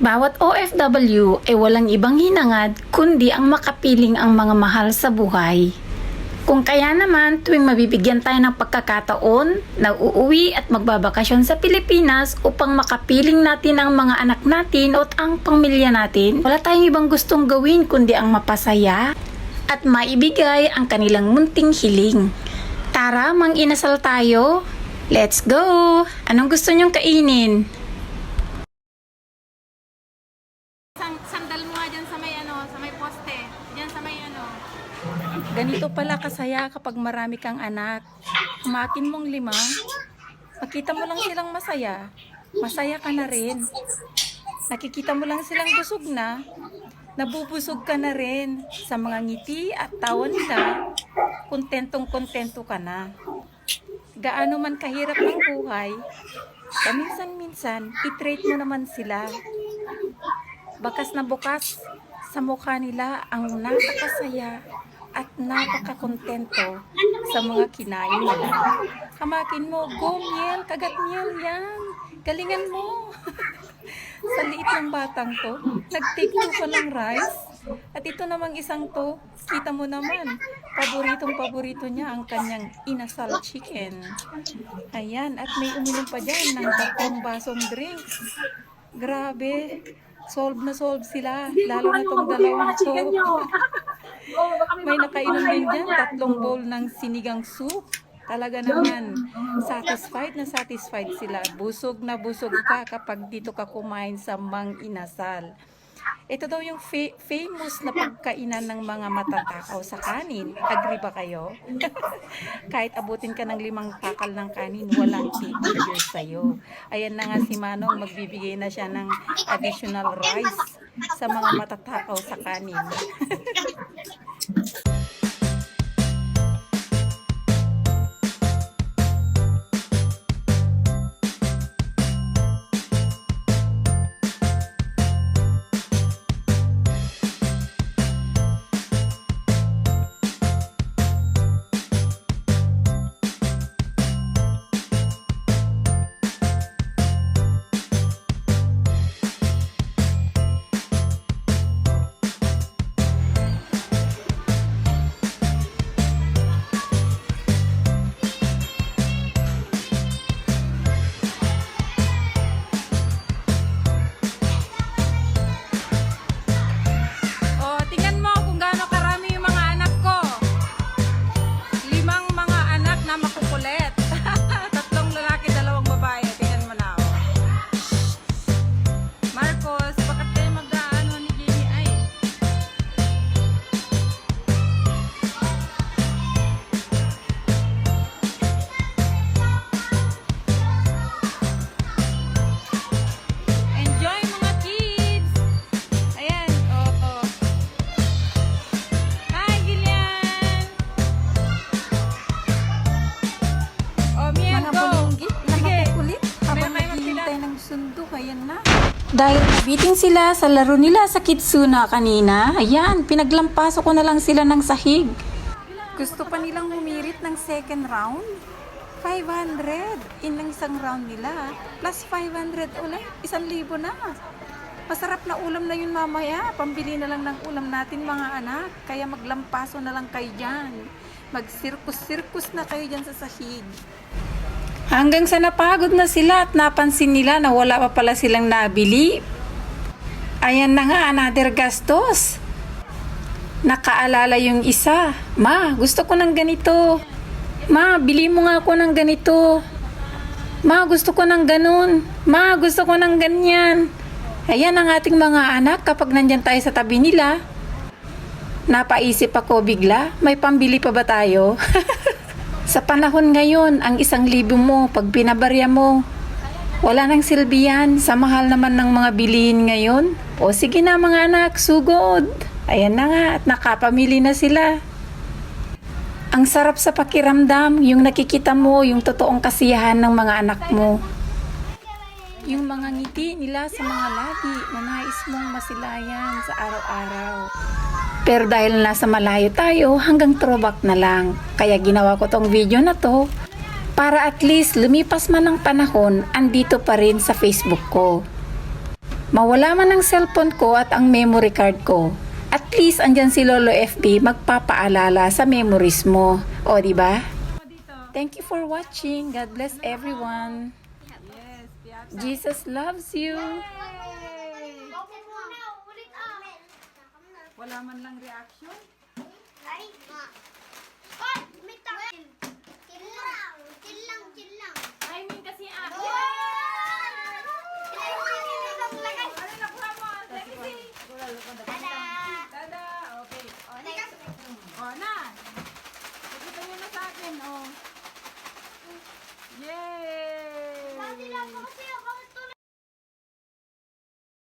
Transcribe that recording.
Bawat OFW ay walang ibang hinangad kundi ang makapiling ang mga mahal sa buhay. Kung kaya naman tuwing mabibigyan tayo ng pagkakataon, nag-uuwi at magbabakasyon sa Pilipinas upang makapiling natin ang mga anak natin at ang pamilya natin, wala tayong ibang gustong gawin kundi ang mapasaya at maibigay ang kanilang munting hiling. Tara, mang-inasal tayo. Let's go! Anong gusto nyong kainin? Sandal mo nga dyan sa may poste. Dyan sa may Ganito pala kasaya kapag marami kang anak. Kumakin mong 5, makita mo lang silang masaya, masaya ka na rin. Nakikita mo lang silang busog na, nabubusog ka na rin. Sa mga ngiti at tawa nila, kontentong-kontento ka na. Gaano man kahirap ang buhay, paminsan-minsan, i-treat mo naman sila. Bakas na bukas sa mukha nila ang napakasaya at napakakontento sa mga kinain nila. Kamakin mo, go Miel, kagat Miel yan. Galingan mo. Sa liit ng batang to, nag-take 2 pa ng rice. At ito namang isang to, kita mo naman, paborito niya ang kanyang inasal chicken. Ayan, at may uminom pa dyan ng 3 basong drinks. Grabe, solve na solve sila, lalo na itong dalawang to. May nakainom din dyan, 3 bowl ng sinigang soup. Talaga naman, satisfied na satisfied sila. Busog na busog ka kapag dito ka kumain sa Mang Inasal. Ito daw yung famous na pagkainan ng mga matatakaw sa kanin. Agree ba kayo? Kahit abutin ka ng 5 takal ng kanin, walang tigil sa'yo. Ayan na nga si Manong, magbibigay na siya ng additional rice sa mga matatakaw sa kanin. Dahil nabiting sila sa laro nila sa Kitsuna kanina, ayan, pinaglampaso ko na lang sila ng sahig. Gusto pa nilang humirit ng second round? 500 in lang isang round nila. Plus 500 ulit, 1,000 na. Masarap na ulam na yun mamaya. Pambili na lang ng ulam natin mga anak. Kaya maglampaso na lang kayo dyan. Mag-sirkus-sirkus na kayo dyan sa sahig. Hanggang sa napagod na sila at napansin nila na wala pa pala silang nabili. Ayan na nga, another gastos. Nakaalala yung isa. Ma, gusto ko ng ganito. Ma, bili mo nga ako ng ganito. Ma, gusto ko ng ganun. Ma, gusto ko ng ganyan. Ayan ang ating mga anak kapag nandyan tayo sa tabi nila. Napaisip ako bigla, may pambili pa ba tayo? Sa panahon ngayon, ang 1,000 mo, pag binabarya mo, wala nang silbi yan sa mahal naman ng mga bilihin ngayon. O sige na mga anak, sugod. Ayan na nga, at nakapamili na sila. Ang sarap sa pakiramdam, yung nakikita mo, yung totoong kasiyahan ng mga anak mo. Yung mga ngiti nila sa mga labi na nais mong masilayan sa araw-araw. Pero dahil nasa malayo tayo, hanggang throwback na lang. Kaya ginawa ko tong video na to para at least lumipas man ng panahon, andito pa rin sa Facebook ko. Mawala man ang cellphone ko at ang memory card ko. At least andyan si Lolo FB magpapaalala sa memories mo. O, di ba? Thank you for watching. God bless everyone. Jesus loves you. Wala man lang reaction.